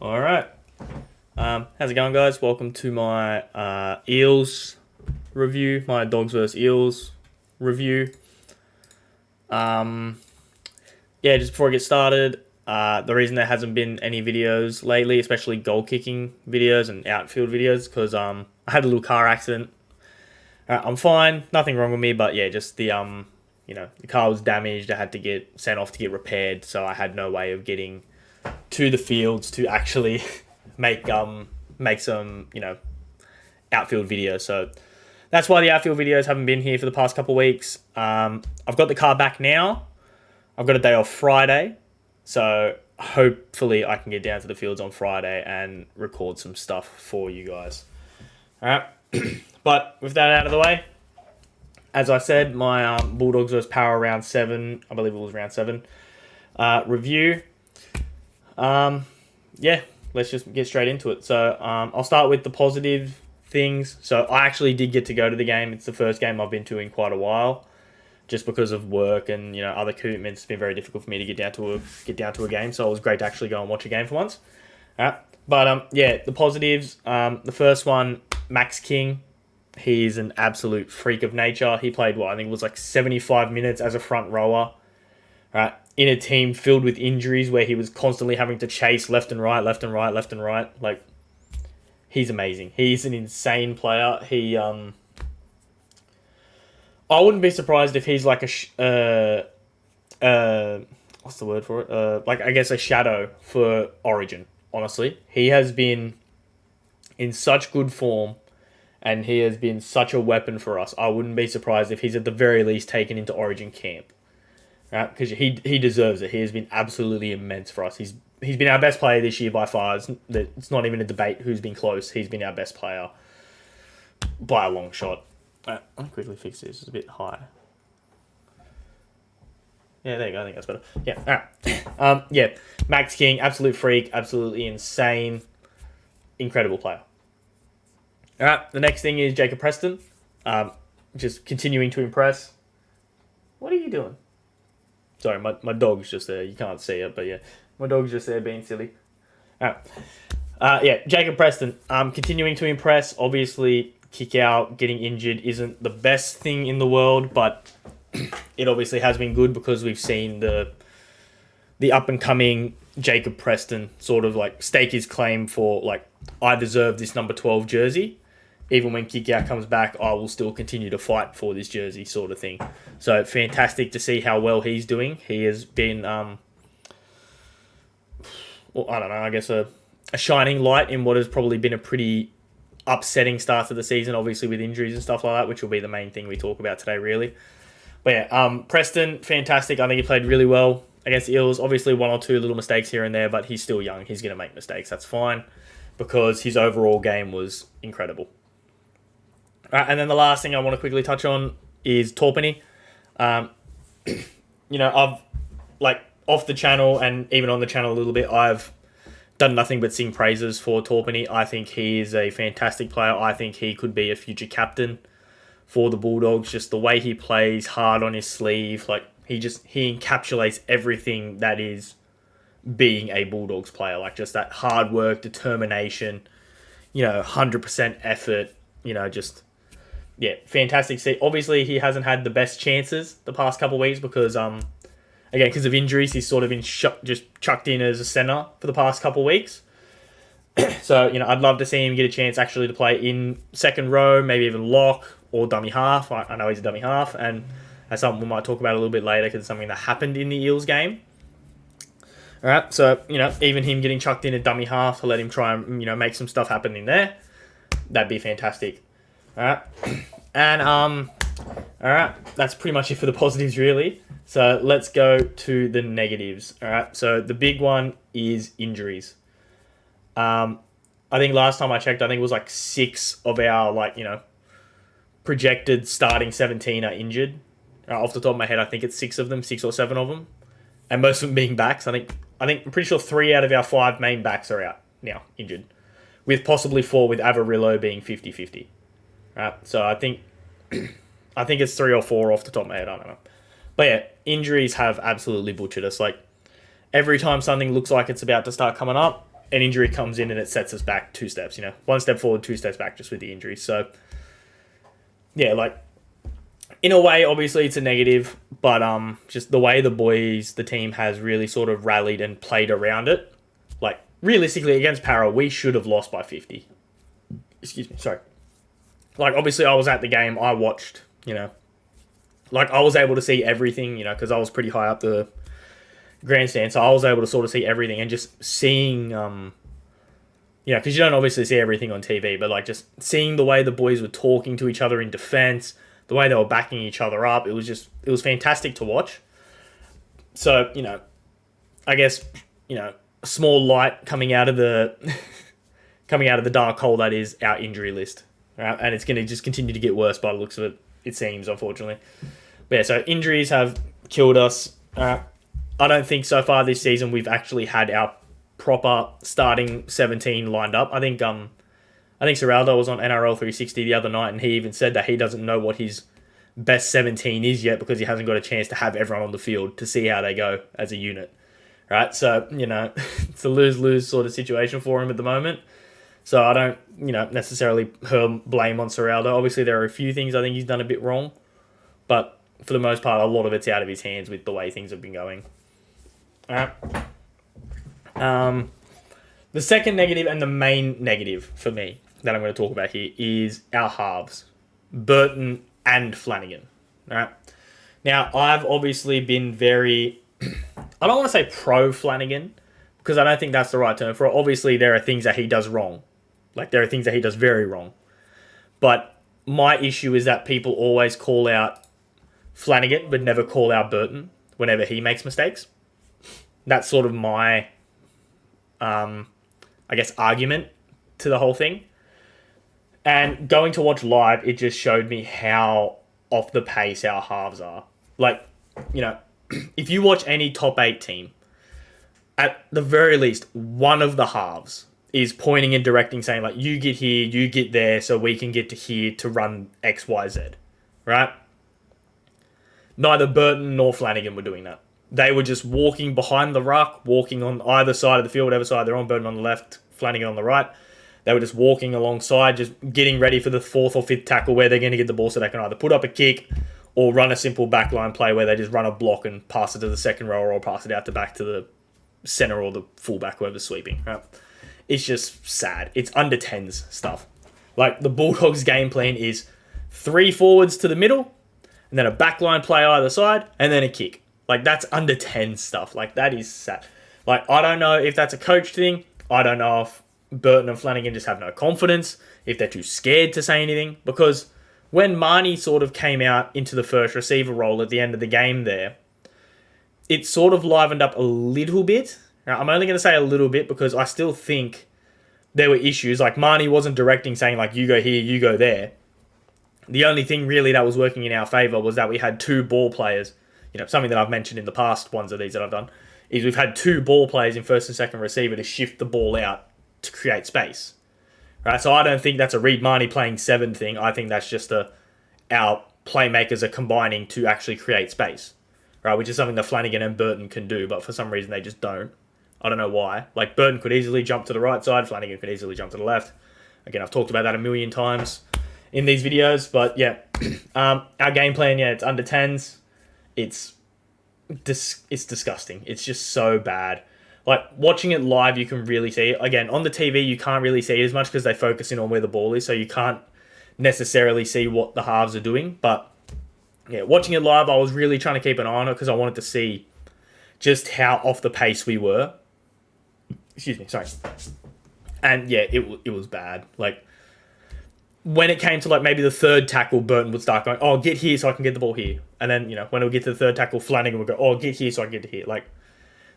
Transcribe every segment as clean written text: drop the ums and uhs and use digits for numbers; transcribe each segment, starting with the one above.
All right. How's it going, guys? Welcome to my Eels review, my Dogs vs Eels review. Just before I get started, the reason there hasn't been any videos lately, especially goal kicking videos and outfield videos, because I had a little car accident. I'm fine, nothing wrong with me, but yeah, just the car was damaged. I had to get sent off to get repaired, so I had no way of getting to the fields to actually make some outfield videos. So that's why the outfield videos haven't been here for the past couple of weeks. I've got the car back now. I've got a day off Friday, so hopefully I can get down to the fields on Friday and record some stuff for you guys. All right, but with that out of the way, as I said, my Bulldogs vs Power round 7, I believe it was round 7 review. Let's just get straight into it. So I'll start with the positive things. So I actually did get to go to the game. It's the first game I've been to in quite a while, just because of work and other commitments. It's been very difficult for me to get down to a game. So it was great to actually go and watch a game for once. All right. But the positives. The first one, Max King. He's an absolute freak of nature. He played I think it was like 75 minutes as a front rower. Right, in a team filled with injuries where he was constantly having to chase left and right. Like, he's amazing. He's an insane player. I wouldn't be surprised if he's like what's the word for it? I guess a shadow for Origin. Honestly, he has been in such good form, and he has been such a weapon for us. I wouldn't be surprised if he's at the very least taken into Origin camp. Right, because he deserves it. He has been absolutely immense for us. He's been our best player this year by far. It's not even a debate who's been close. He's been our best player by a long shot. I'll quickly fix this. It's a bit high. Yeah, there you go. I think that's better. Yeah, all right. Max King, absolute freak, absolutely insane, incredible player. All right, the next thing is Jacob Preston. Just continuing to impress. What are you doing? Sorry, my dog's just there. You can't see it, but yeah, my dog's just there being silly. All right. Jacob Preston, continuing to impress. Obviously, kick out, getting injured isn't the best thing in the world, but it obviously has been good because we've seen the up and coming Jacob Preston sort of like stake his claim for like, I deserve this number 12 jersey. Even when kick out comes back, I will still continue to fight for this jersey, sort of thing. So fantastic to see how well he's doing. He has been, I guess a shining light in what has probably been a pretty upsetting start to the season, obviously with injuries and stuff like that, which will be the main thing we talk about today, really. But yeah, Preston, fantastic. I think he played really well against the Eels. Obviously, one or two little mistakes here and there, but he's still young. He's going to make mistakes. That's fine, because his overall game was incredible. And then the last thing I want to quickly touch on is Torpenny. I've off the channel and even on the channel a little bit, I've done nothing but sing praises for Torpenny. I think he is a fantastic player. I think he could be a future captain for the Bulldogs. Just the way he plays, hard on his sleeve, he encapsulates everything that is being a Bulldogs player. Like just that hard work, determination, 100% effort, fantastic. See, obviously he hasn't had the best chances the past couple of weeks because, because of injuries, he's sort of been just chucked in as a centre for the past couple of weeks. So, I'd love to see him get a chance actually to play in second row, maybe even lock or dummy half. I know he's a dummy half, and that's something we might talk about a little bit later because it's something that happened in the Eels game. All right, so, even him getting chucked in a dummy half to let him try and, make some stuff happen in there, that'd be fantastic. All right, and all right, that's pretty much it for the positives, really. So let's go to the negatives. All right, so the big one is injuries. I think last time I checked, I think it was like 6 of our projected starting 17 are injured. Off the top of my head, I think it's 6 of them, 6 or 7 of them, and most of them being backs. I'm pretty sure 3 out of our 5 main backs are out now, injured, with possibly 4 with Avarillo being 50-50. Right, so I think it's 3 or 4 off the top of my head. I don't know, but yeah, injuries have absolutely butchered us. Like every time something looks like it's about to start coming up, an injury comes in and it sets us back 2 steps. One step forward, 2 steps back, just with the injury. So yeah, like in a way, obviously it's a negative, but just the way the team has really sort of rallied and played around it. Like realistically, against Para, we should have lost by 50. Excuse me, sorry. Like obviously, I was at the game. I watched. Like I was able to see everything. Because I was pretty high up the grandstand, so I was able to sort of see everything and just seeing. Because you don't obviously see everything on TV, but like just seeing the way the boys were talking to each other in defense, the way they were backing each other up, it was fantastic to watch. So, I guess, a small light coming out of the dark hole that is our injury list. Right? And it's going to just continue to get worse by the looks of it seems, unfortunately. But yeah, so injuries have killed us. I don't think so far this season we've actually had our proper starting 17 lined up. I think Seraldo was on NRL 360 the other night, and he even said that he doesn't know what his best 17 is yet because he hasn't got a chance to have everyone on the field to see how they go as a unit. Right? So, it's a lose-lose sort of situation for him at the moment. So I don't, necessarily hurl blame on Seraldo. Obviously, there are a few things I think he's done a bit wrong, but for the most part, a lot of it's out of his hands with the way things have been going. All right. The second negative and the main negative for me that I'm going to talk about here is our halves, Burton and Flanagan. All right. Now, I've obviously been very, I don't want to say pro Flanagan because I don't think that's the right term for it. Obviously, there are things that he does wrong. Like, there are things that he does very wrong. But my issue is that people always call out Flanagan but never call out Burton whenever he makes mistakes. That's sort of my, argument to the whole thing. And going to watch live, it just showed me how off the pace our halves are. Like, if you watch any top 8 team, at the very least, one of the halves is pointing and directing, saying, like, you get here, you get there, so we can get to here to run X, Y, Z. Right? Neither Burton nor Flanagan were doing that. They were just walking behind the ruck, walking on either side of the field, whatever side they're on, Burton on the left, Flanagan on the right. They were just walking alongside, just getting ready for the 4th or 5th tackle where they're going to get the ball so they can either put up a kick or run a simple backline play where they just run a block and pass it to the second row or pass it out to back to the center or the fullback, whoever's sweeping. Right? It's just sad. It's under 10s stuff. Like, the Bulldogs' game plan is 3 forwards to the middle, and then a backline play either side, and then a kick. Like, that's under 10 stuff. Like, that is sad. Like, I don't know if that's a coach thing. I don't know if Burton and Flanagan just have no confidence, if they're too scared to say anything. Because when Marnie sort of came out into the first receiver role at the end of the game there, it sort of livened up a little bit. Now, I'm only going to say a little bit because I still think there were issues. Like, Marnie wasn't directing, saying, like, you go here, you go there. The only thing really that was working in our favour was that we had 2 ball players. Something that I've mentioned in the past ones of these that I've done, is we've had 2 ball players in first and second receiver to shift the ball out to create space. Right? So I don't think that's a Reed Marnie playing 7 thing. I think that's just our playmakers are combining to actually create space. Right? Which is something that Flanagan and Burton can do, but for some reason they just don't. I don't know why. Like, Burton could easily jump to the right side, Flanagan could easily jump to the left. Again, I've talked about that a million times in these videos, but yeah. Our game plan, it's under 10s. It's disgusting. It's just so bad. Like, watching it live, you can really see it. Again, on the TV, you can't really see it as much because they focus in on where the ball is, so you can't necessarily see what the halves are doing. But, yeah, watching it live, I was really trying to keep an eye on it because I wanted to see just how off the pace we were. Excuse me, sorry. And, yeah, it was bad. Like, when it came to, like, maybe the 3rd tackle, Burton would start going, oh, get here so I can get the ball here. And then, when it would get to the 3rd tackle, Flanagan would go, oh, get here so I can get to here. Like,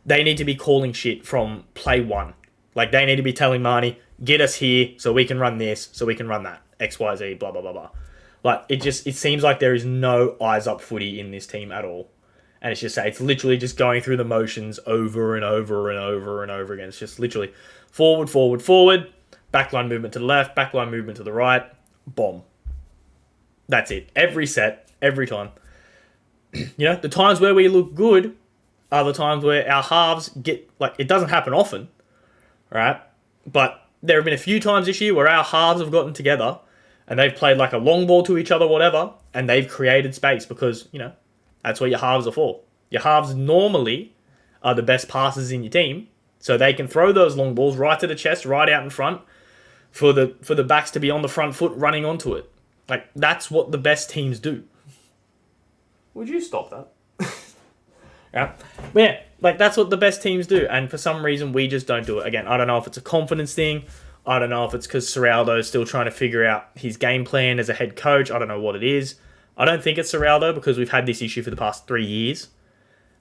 they need to be calling shit from play 1. Like, they need to be telling Marnie, get us here so we can run this, so we can run that. X, Y, Z, blah, blah, blah, blah. Like, it seems like there is no eyes up footy in this team at all. And it's literally just going through the motions over and over and over and over again. It's just literally forward, forward, forward, backline movement to the left, backline movement to the right, bomb. That's it. Every set, every time. The times where we look good are the times where our halves get, like, it doesn't happen often, right? But there have been a few times this year where our halves have gotten together and they've played like a long ball to each other, whatever, and they've created space because, that's what your halves are for. Your halves normally are the best passers in your team, so they can throw those long balls right to the chest, right out in front, for the backs to be on the front foot running onto it. Like, that's what the best teams do. Would you stop that? Yeah. But yeah, like, that's what the best teams do, and for some reason we just don't do it. Again, I don't know if it's a confidence thing. I don't know if it's because Serraldo's still trying to figure out his game plan as a head coach. I don't know what it is. I don't think it's Serraldo because we've had this issue for the past 3 years.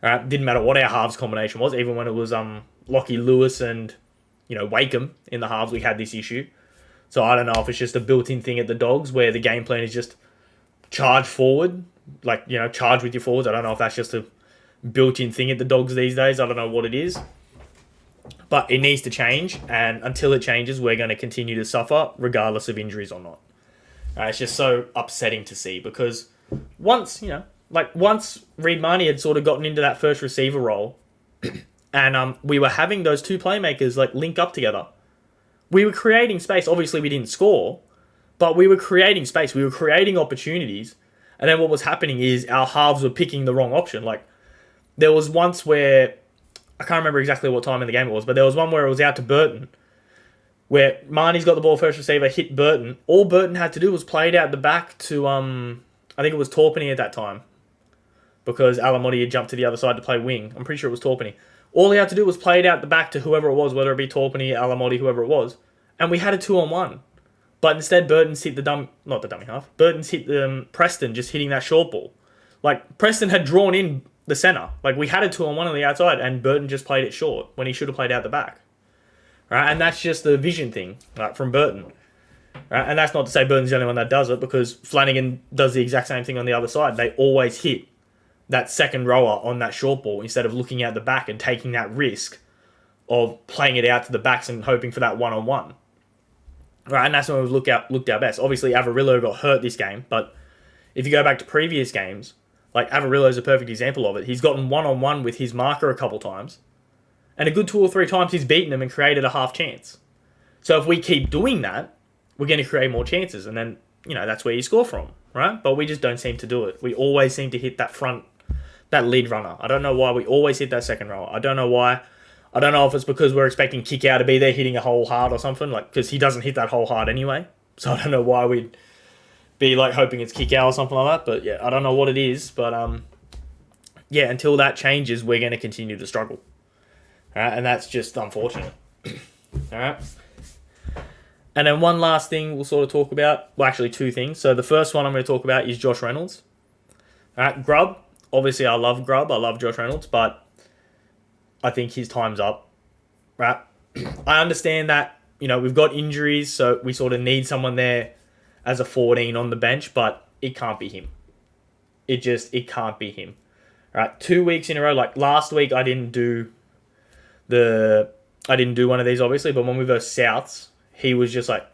All right, didn't matter what our halves combination was, even when it was Lockie Lewis and Wakeham in the halves, we had this issue. So I don't know if it's just a built-in thing at the Dogs where the game plan is just charge forward, like charge with your forwards. I don't know if that's just a built-in thing at the Dogs these days. I don't know what it is, but it needs to change. And until it changes, we're going to continue to suffer, regardless of injuries or not. It's just so upsetting to see because once Reid Marnie had sort of gotten into that first receiver role, and we were having those two playmakers like link up together. We were creating space. Obviously, we didn't score, but we were creating space. We were creating opportunities. And then what was happening is our halves were picking the wrong option. Like, there was once where, I can't remember exactly what time in the game it was, but there was one where it was out to Burton, where Marnie's got the ball first receiver, hit Burton. All Burton had to do was play it out the back to, I think it was Torpenny at that time, because Alamotti had jumped to the other side to play wing. I'm pretty sure it was Torpenny. All he had to do was play it out the back to whoever it was, whether it be Torpenny, Alamotti, whoever it was, and we had a 2-on-1. But instead, Burton's hit not the dummy half. Burton's hit Preston, just hitting that short ball. Like, Preston had drawn in the centre. Like, we had a 2-on-1 on the outside, and Burton just played it short when he should have played out the back. Right, and that's just the vision thing, right, from Burton. Right, and that's not to say Burton's the only one that does it, because Flanagan does the exact same thing on the other side. They always hit that second rower on that short ball instead of looking at the back and taking that risk of playing it out to the backs and hoping for that one-on-one. Right, and that's when we've looked our best. Obviously, Avarillo got hurt this game, but if you go back to previous games, like Avarillo's a perfect example of it. He's gotten one-on-one with his marker a couple times, and a good 2 or 3 times he's beaten him and created a half chance. So if we keep doing that, we're going to create more chances, and then, that's where you score from, right? But we just don't seem to do it. We always seem to hit that lead runner. I don't know why we always hit that second rower. I don't know why. I don't know if it's because we're expecting Kickout to be there hitting a hole hard or something, like, because he doesn't hit that hole hard anyway. So I don't know why we'd be like hoping it's Kickout or something like that. But yeah, I don't know what it is. But yeah, until that changes, we're going to continue to struggle. All right, and that's just unfortunate. All right. And then one last thing we'll sort of talk about. Well, actually 2 things. So the first one I'm going to talk about is Josh Reynolds. All right, Grubb. Obviously, I love Grubb. I love Josh Reynolds, but I think his time's up. Right. I understand that, we've got injuries, so we sort of need someone there as a 14 on the bench, but it can't be him. It can't be him. All right. 2 weeks in a row. Like last week, I didn't do one of these, obviously, but when we were Souths, he was just like,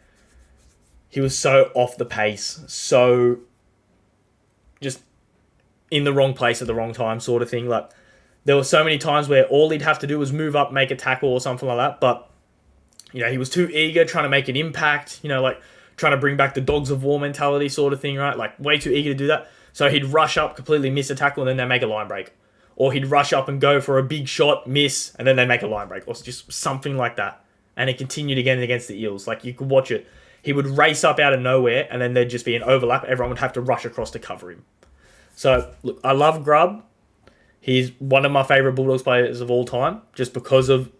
he was so off the pace, so just in the wrong place at the wrong time sort of thing. Like, there were so many times where all he'd have to do was move up, make a tackle or something like that, but, he was too eager, trying to make an impact, like trying to bring back the dogs of war mentality sort of thing, right? Like, way too eager to do that. So he'd rush up, completely miss a tackle, and then they make a line break. Or he'd rush up and go for a big shot, miss, and then they make a line break. Or just something like that. And it continued again against the Eels. Like, you could watch it. He would race up out of nowhere, and then there'd just be an overlap. Everyone would have to rush across to cover him. So, look, I love Grubb. He's one of my favourite Bulldogs players of all time, just because of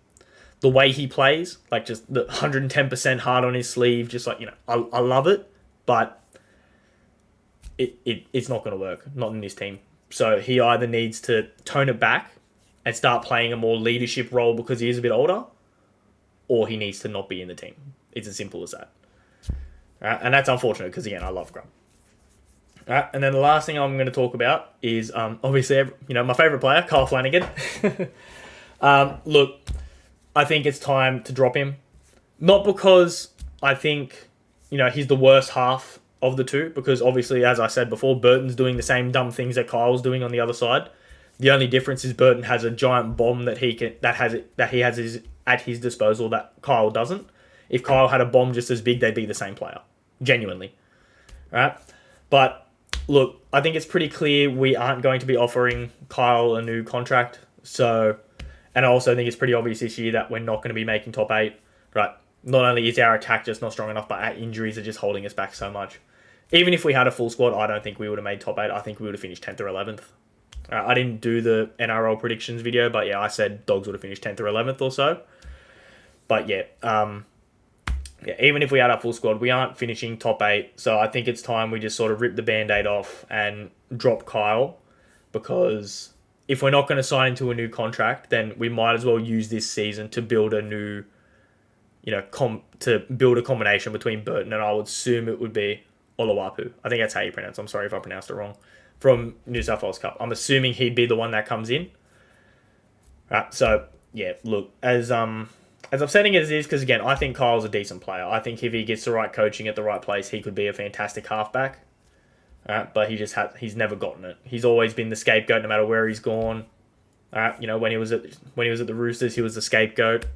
the way he plays. Like, just the 110% heart on his sleeve. Just like, I love it. But it's not going to work. Not in this team. So he either needs to tone it back and start playing a more leadership role because he is a bit older, or he needs to not be in the team. It's as simple as that. And that's unfortunate because, again, I love Grubb. And then the last thing I'm going to talk about is, obviously, my favourite player, Kyle Flanagan. Look, I think it's time to drop him. Not because I think, he's the worst half of the two, because obviously, as I said before, Burton's doing the same dumb things that Kyle's doing on the other side. The only difference is Burton has a giant bomb that he has at his disposal that Kyle doesn't. if Kyle had a bomb just as big, they'd be the same player. Genuinely. Right? But look, I think it's pretty clear we aren't going to be offering Kyle a new contract. So, and I also think it's pretty obvious this year that we're not going to be making top 8. Right? Not only is our attack just not strong enough, but our injuries are just holding us back so much. Even if we had a full squad, I don't think we would have made top 8. I think we would have finished 10th or 11th. I didn't do the NRL predictions video, but yeah, I said Dogs would have finished 10th or 11th or so. But yeah, even if we had our full squad, we aren't finishing top 8. So I think it's time we just sort of rip the Band-Aid off and drop Kyle. Because if we're not going to sign into a new contract, then we might as well use this season to build a new, to build a combination between Burton and I would assume it would be Oluwapu. I think that's how you pronounce it. I'm sorry if I pronounced it wrong. From New South Wales Cup. I'm assuming he'd be the one that comes in. Right, so, yeah, look, as upsetting as it is, because, again, I think Kyle's a decent player. I think if he gets the right coaching at the right place, he could be a fantastic halfback. Right, but he's never gotten it. He's always been the scapegoat no matter where he's gone. Right, when he was at the Roosters, he was the scapegoat.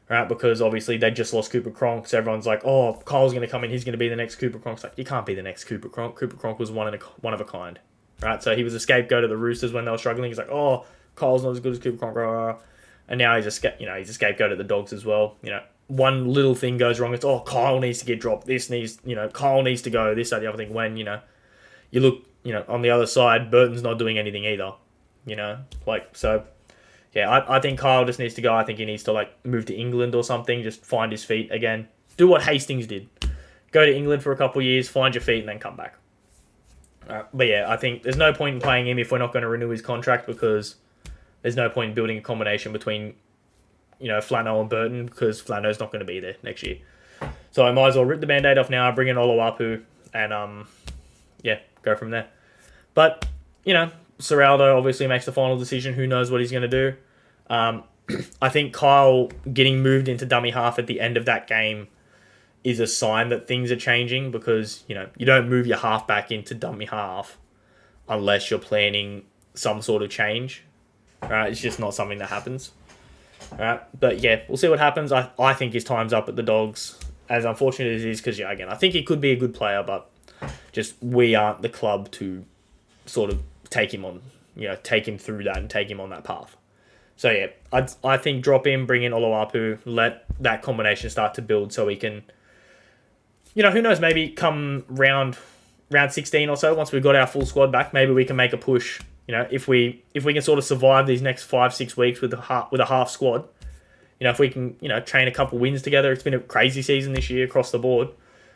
Right, because obviously they just lost Cooper Cronk, so everyone's like, oh, Kyle's going to come in, he's going to be the next Cooper Cronk. It's like, you can't be the next Cooper Cronk. Cooper Cronk was one of a kind. Right, so he was a scapegoat of the Roosters when they were struggling. He's like, oh, Kyle's not as good as Cooper Cronk, and now he's a scapegoat of the Dogs as well. One little thing goes wrong, it's Kyle needs to get dropped. Kyle needs to go. This, that, the other thing. When you look, on the other side, Burton's not doing anything either. So. Yeah, I think Kyle just needs to go. I think he needs to move to England or something. Just find his feet again. Do what Hastings did. Go to England for a couple of years, find your feet, and then come back. But yeah, I think there's no point in playing him if we're not going to renew his contract because there's no point in building a combination between, Flano and Burton because Flano's not going to be there next year. So I might as well rip the Band-Aid off now, bring in Oluwapu, and go from there. But, Serraldo obviously makes the final decision. Who knows what he's going to do? I think Kyle getting moved into dummy half at the end of that game is a sign that things are changing because, you don't move your halfback into dummy half unless you're planning some sort of change. Right? It's just not something that happens. Right? But yeah, we'll see what happens. I think his time's up at the Dogs, as unfortunate as it is because, again, I think he could be a good player, but just we aren't the club to sort of take him on, take him through that and take him on that path. So yeah, I think drop him, bring in Oluwapu, let that combination start to build so we can, who knows, maybe come round 16 or so, once we've got our full squad back, maybe we can make a push. If we can sort of survive these next 5-6 weeks with a half squad, if we can, chain a couple wins together. It's been a crazy season this year across the board.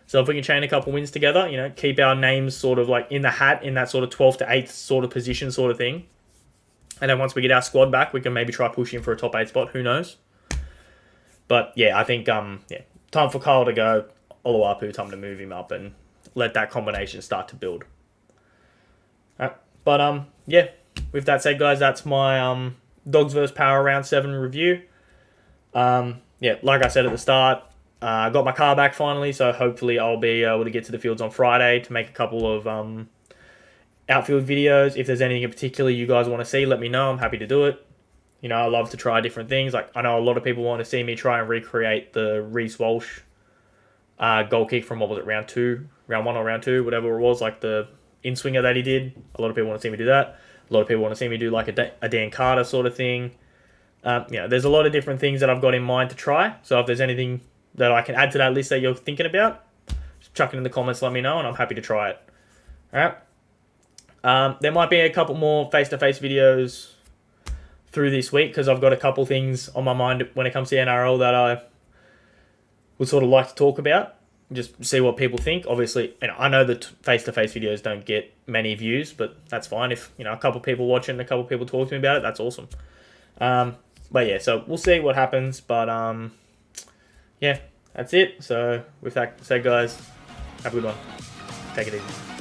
So if we can chain a couple wins together, keep our names sort of in the hat in that sort of 12th to 8th sort of position sort of thing. And then once we get our squad back, we can maybe try pushing for a top 8 spot. Who knows? But yeah, I think, time for Kyle to go. Oluwapu, time to move him up and let that combination start to build. Alright. But with that said, guys, that's my Dogs vs Power Round 7 review. Like I said at the start, I got my car back finally, so hopefully I'll be able to get to the fields on Friday to make a couple of outfield videos. If there's anything in particular you guys want to see, let me know. I'm happy to do it. I love to try different things. I know a lot of people want to see me try and recreate the Reece Walsh goal kick from, what was it, round 1 or round 2, whatever it was, the in-swinger that he did. A lot of people want to see me do that. A lot of people want to see me do a Dan Carter sort of thing. There's a lot of different things that I've got in mind to try. So if there's anything that I can add to that list that you're thinking about, just chuck it in the comments, let me know, and I'm happy to try it. Alright. There might be a couple more face-to-face videos through this week because I've got a couple things on my mind when it comes to NRL that I would sort of like to talk about. Just see what people think. Obviously, I know that face-to-face videos don't get many views, but that's fine. If a couple people watch it and a couple people talk to me about it, that's awesome. But yeah, so we'll see what happens. But yeah, that's it. So with that said, guys, have a good one. Take it easy.